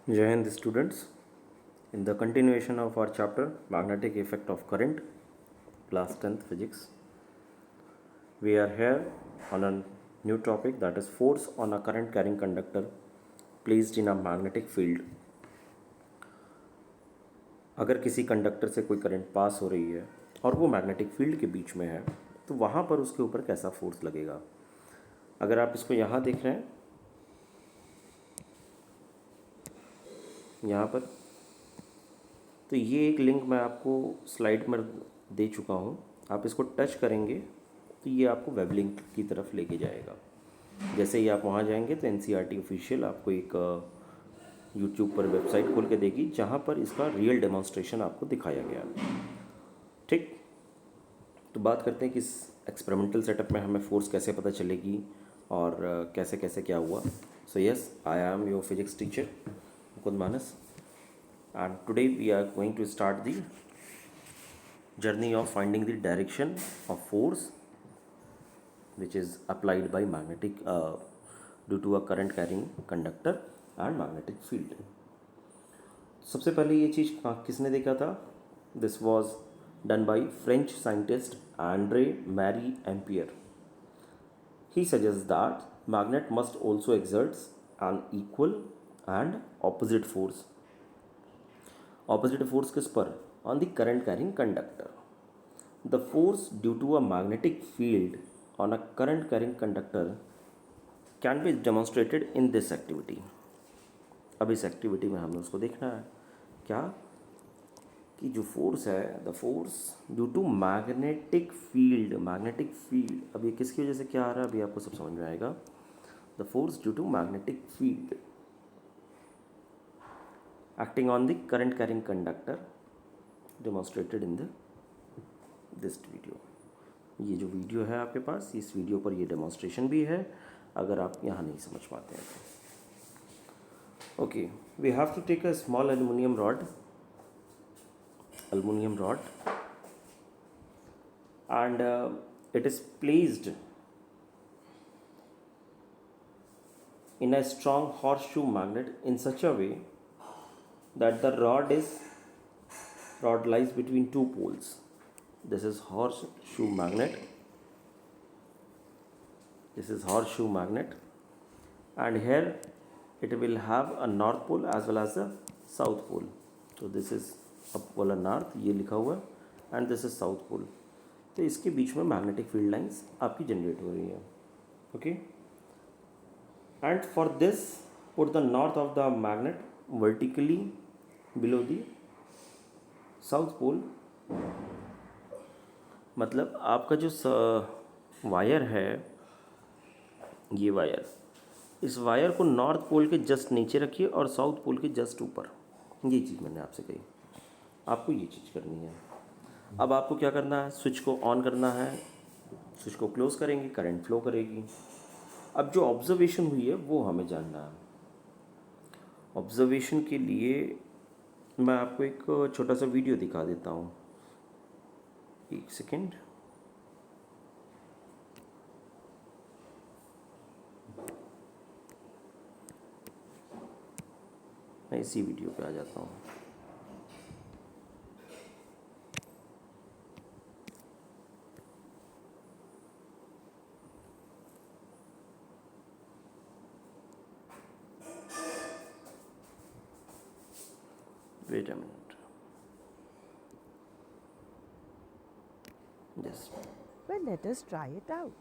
Jai Hind students. In the continuation of our chapter Magnetic Effect of Current, class 10th Physics, we are here on a new topic, that is force on a current carrying conductor placed in a magnetic field. अगर किसी conductor से कोई current pass हो रही है और वो magnetic field के बीच में है तो वहाँ पर उसके ऊपर कैसा फोर्स लगेगा। अगर आप इसको यहाँ देख रहे हैं, यहाँ पर, तो ये एक लिंक मैं आपको स्लाइड में दे चुका हूँ। आप इसको टच करेंगे तो ये आपको वेब लिंक की तरफ लेके जाएगा। जैसे ही आप वहाँ जाएंगे तो NCERT ऑफिशियल आपको एक यूट्यूब पर वेबसाइट खोल के देगी जहाँ पर इसका रियल डेमोन्स्ट्रेशन आपको दिखाया गया। ठीक, तो बात करते हैं कि इस एक्सपेरिमेंटल सेटअप में हमें फोर्स कैसे पता चलेगी और कैसे कैसे क्या हुआ। So yes, I am your physics teacher Mukund Manas, and today we are going to start the journey of finding the direction of force which is applied by magnetic due to a current carrying conductor and magnetic field. सबसे पहले ये चीज़ किसने देखा था? This was done by French scientist Andre Marie Ampere. He suggests that magnet must also exert an equal and opposite force. Opposite force किस पर? On the current carrying conductor. The force due to a magnetic field on a current carrying conductor can be demonstrated in this activity. अब इस activity में हमें उसको देखना है क्या कि जो फोर्स है, the force due to magnetic field, अब ये किसकी वजह से क्या आ रहा है अभी आपको सब समझ में आएगा. The force due to magnetic field acting on the current carrying conductor demonstrated in this video. ये जो वीडियो है आपके पास, इस वीडियो पर ये डेमोन्स्ट्रेशन भी है अगर आप यहाँ नहीं समझ पाते हैं तो. Okay, we have to take a small aluminium rod and it is placed in a strong horseshoe magnet in such a way that the rod lies between two poles. This is horseshoe magnet, and here it will have a north pole as well as a south pole. So this is up polar north, ये लिखा हुआ है, and this is south pole. तो इसके बीच में magnetic field lines आपकी generate हो रही है. Okay, and for this put the north of the magnet vertically below the south pole. मतलब आपका जो वायर है, ये वायर, इस वायर को नॉर्थ पोल के जस्ट नीचे रखिए और साउथ पोल के जस्ट ऊपर. ये चीज़ मैंने आपसे कही, आपको ये चीज़ करनी है. अब आपको क्या करना है, स्विच को ऑन करना है, स्विच को क्लोज करेंगे, करंट फ्लो करेगी. अब जो ऑब्जर्वेशन हुई है वो हमें जानना है. ऑब्जर्वेशन के लिए मैं आपको एक छोटा सा वीडियो दिखा देता हूँ. एक सेकेंड. मैं इसी वीडियो पे आ जाता हूँ. Wait a minute. Yes, Well, let us try it out.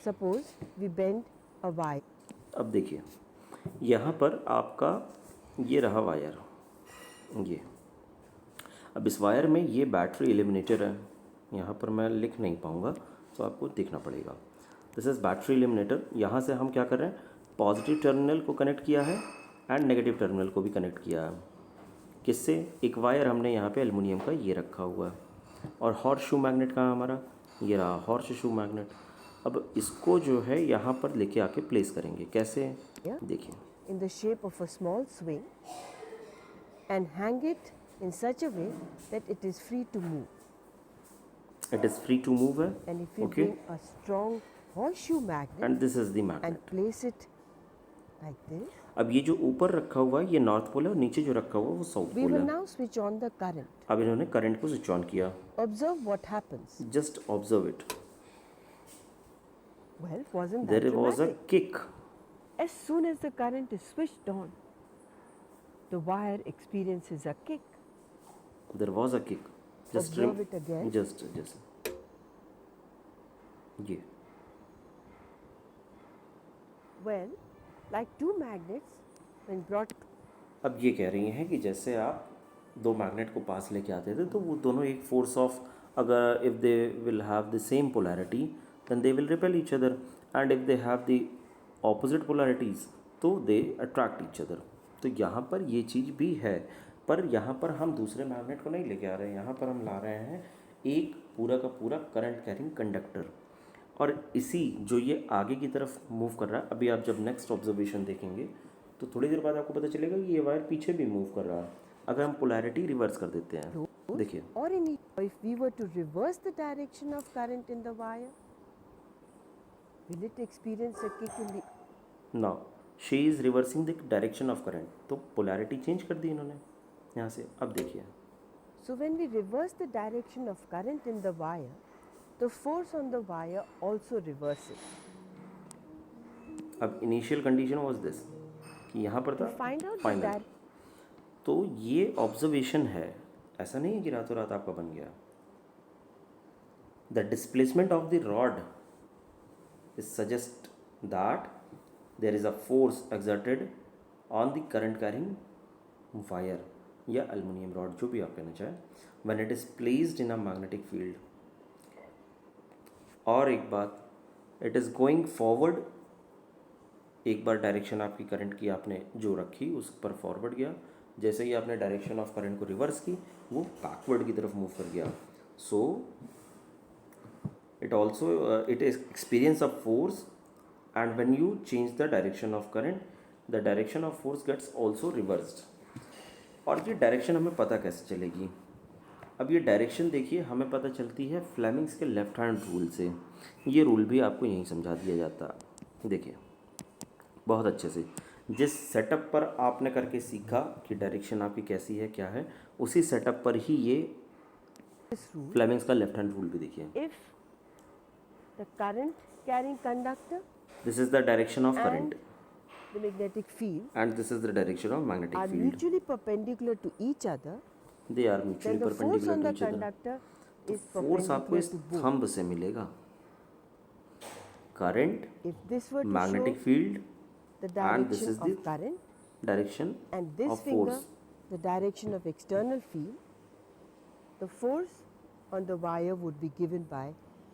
Suppose we bend a wire. अब देखिए यहाँ पर आपका ये रहा वायर, ये. अब इस वायर में ये बैटरी एलिमिनेटर है. यहाँ पर मैं लिख नहीं पाऊँगा तो आपको देखना पड़ेगा. This is battery eliminator. यहाँ से हम क्या कर रहे हैं, पॉजिटिव टर्मिनल को कनेक्ट किया है एंड नेगेटिव टर्मिनल को भी कनेक्ट किया है. किससे? एक वायर हमने यहाँ पे एल्युमिनियम का ये रखा हुआ है. और हॉर्सशू मैग्नेट कहाँ हमारा, ये रहा हॉर्सशू मैग्नेट. अब इसको जो है यहाँ पर लेके आके प्लेस करेंगे. कैसे? देखिए, In the shape of a small swing and hang it in such a way that it is free to move. It is free to move है. And if we Okay. bring a strong horseshoe magnet And this is the magnet. and place it like this. अब ये जो ऊपर रखा हुआ है ये north pole है और नीचे जो रखा हुआ है वो साउथ We पोल will है। now switch on the current. अब इन्होंने करंट को स्विच ऑन किया। Observe what happens. Just observe it. Well, wasn't that there was a dramatic? Kick. As soon as the current is switched on, the wire experiences a kick. There was a kick. Observe it again. Just ये Well, like two magnets, when brought अब ये कह रही हैं कि जैसे आप दो मैग्नेट को पास लेके आते थे तो वो दोनों एक फोर्स ऑफ, अगर if they will have the same polarity then they will repel each other, and if they have the opposite polarities तो दे अट्रैक्ट ईच अदर। तो यहाँ पर ये चीज़ भी है, पर यहाँ पर हम दूसरे मैग्नेट को नहीं लेके आ रहे हैं, यहाँ पर हम ला रहे हैं एक पूरा का पूरा करंट कैरिंग कंडक्टर। और इसी जो ये आगे की तरफ मूव कर रहा है, अभी आप जब नेक्स्ट ऑब्जर्वेशन देखेंगे तो थोड़ी देर बाद आपको पता चलेगा कि ये वायर पीछे भी मूव कर रहा है। अगर हम पोलैरिटी रिवर्स कर देते हैं, देखिए or in if we were to reverse the direction of current in the wire, will it experience a kick in the now she is reversing the direction of current, तो polarity change कर दी इन्होंने यहाँ से। अब देखिए So when we reverse the direction of current in the wire, the force on the wire also reverses. अब initial condition was this कि यहाँ पर To था find out the फाइनल। तो ये ऑब्जर्वेशन है, ऐसा नहीं है कि रातों रात आपका बन गया। The displacement of the rod is suggest that there is a force exerted on the current carrying wire या एल्युमिनियम रॉड, जो भी आप कहना चाहें, when it is placed in a magnetic field. और एक बात, इट इज़ गोइंग फॉरवर्ड। एक बार डायरेक्शन आपकी करंट की आपने जो रखी उस पर फॉरवर्ड गया, जैसे ही आपने डायरेक्शन ऑफ करंट को रिवर्स की वो बैकवर्ड की तरफ मूव कर गया। So it also it is experience of force, and when you change the direction of current the direction of force gets also reversed. और ये डायरेक्शन हमें पता कैसे चलेगी? अब ये डायरेक्शन देखिए हमें पता चलती है फ्लेमिंग्स के लेफ्ट हैंड रूल से। ये रूल भी आपको यहीं समझा दिया जाता है। देखिए बहुत अच्छे से, जिस सेटअप पर आपने करके सीखा कि डायरेक्शन आपकी कैसी है क्या है, उसी सेटअप पर ही ये this rule? फ्लेमिंग्स का लेफ्ट हैंड रूल भी देखिए। If the current carrying conductor this is the direction of current the magnetic field and this is the direction of are magnetic field. mutually perpendicular to each other, they are then mutually the force perpendicular on to the each other. conductor is force आपको perpendicular इस to both. Thumb से मिलेगा। Current, If this were to magnetic show field, the and this direction is the of current direction and this of finger force. the direction of external field, the force on the wire would be given by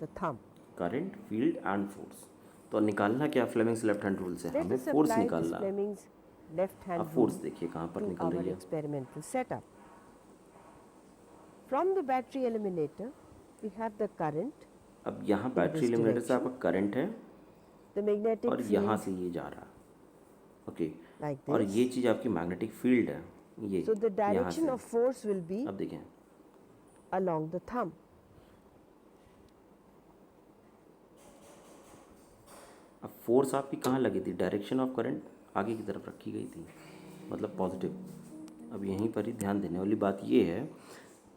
the thumb. Current, field and force. तो निकालना क्या Fleming's left hand rule से? Let हमें us force apply this निकालना। Fleming's left hand अब rule force देखिए कहाँ पर to निकल our रही है। experimental setup. From the battery eliminator, we have the current, अब यहाँ बैटरी this एलिमिनेटर से direction. आपका करंट है the magnetic और यहाँ field से ये जा रहा है। ओके, like और this. ये चीज़ आपकी मैग्नेटिक फील्ड है, ये So the यहाँ direction से। of force will be अब देखें along the thumb. अब फोर्स आपकी कहाँ लगी थी? डायरेक्शन ऑफ करंट आगे की तरफ रखी गई थी, मतलब पॉजिटिव। अब यहीं पर ही ध्यान देने वाली बात ये है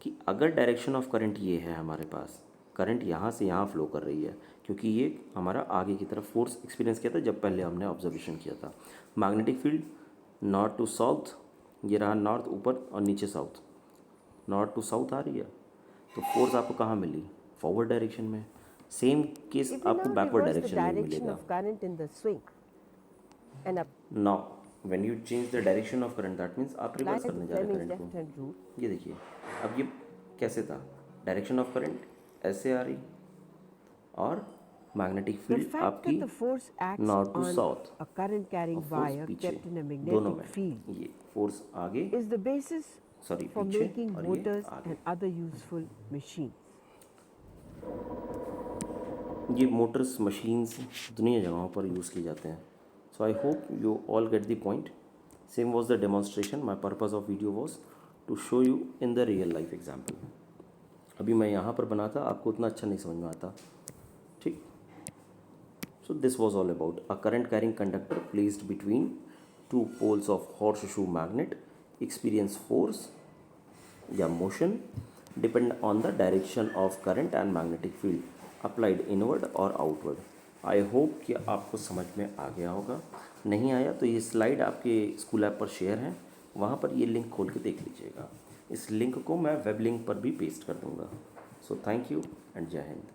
कि अगर डायरेक्शन ऑफ करंट ये है, हमारे पास करंट यहाँ से यहाँ फ्लो कर रही है, क्योंकि ये हमारा आगे की तरफ फोर्स एक्सपीरियंस किया था जब पहले हमने ऑब्जर्वेशन किया था। Magnetic field north to south, ये रहा नॉर्थ ऊपर और नीचे साउथ, नॉर्थ टू साउथ आ रही है, तो फोर्स आपको कहाँ मिली? फॉरवर्ड डायरेक्शन में। सेम केस If we आपको now backward reverse the direction में direction मिलेगा। of current in the swing and Now, when you change the direction of current, that means आप apply रिवर्स the करने जा रहे हैं Fleming's current left को। hand rule, ये देखिए, अब ये कैसे था? डायरेक्शन ऑफ करंट ऐसे आ रही और मैग्नेटिक the फील्ड fact आपकी that the force acts north to on south a current carrying और फोर्स wire पीछे, kept in a दोनों magnetic में। field ये फोर्स आगे, is the basis sorry for पीछे, making और ये motors आगे। and other useful machines. ये मोटर्स, मशीन्स दुनिया जगहों पर यूज़ किए जाते हैं। So I hope you all get the point. Same was the demonstration. My purpose of video was to show you in the real life example. अभी मैं यहाँ पर बना था, आपको उतना अच्छा नहीं समझ में आता, ठीक। So this was all about a current carrying conductor placed between two poles of horseshoe magnet experience force या motion depend on the direction of current and magnetic field applied inward or outward. I hope कि आपको समझ में आ गया होगा। नहीं आया तो ये स्लाइड आपके स्कूल ऐप पर शेयर है, वहाँ पर ये लिंक खोल के देख लीजिएगा। इस लिंक को मैं वेब लिंक पर भी पेस्ट कर दूँगा। सो थैंक यू एंड जय हिंद।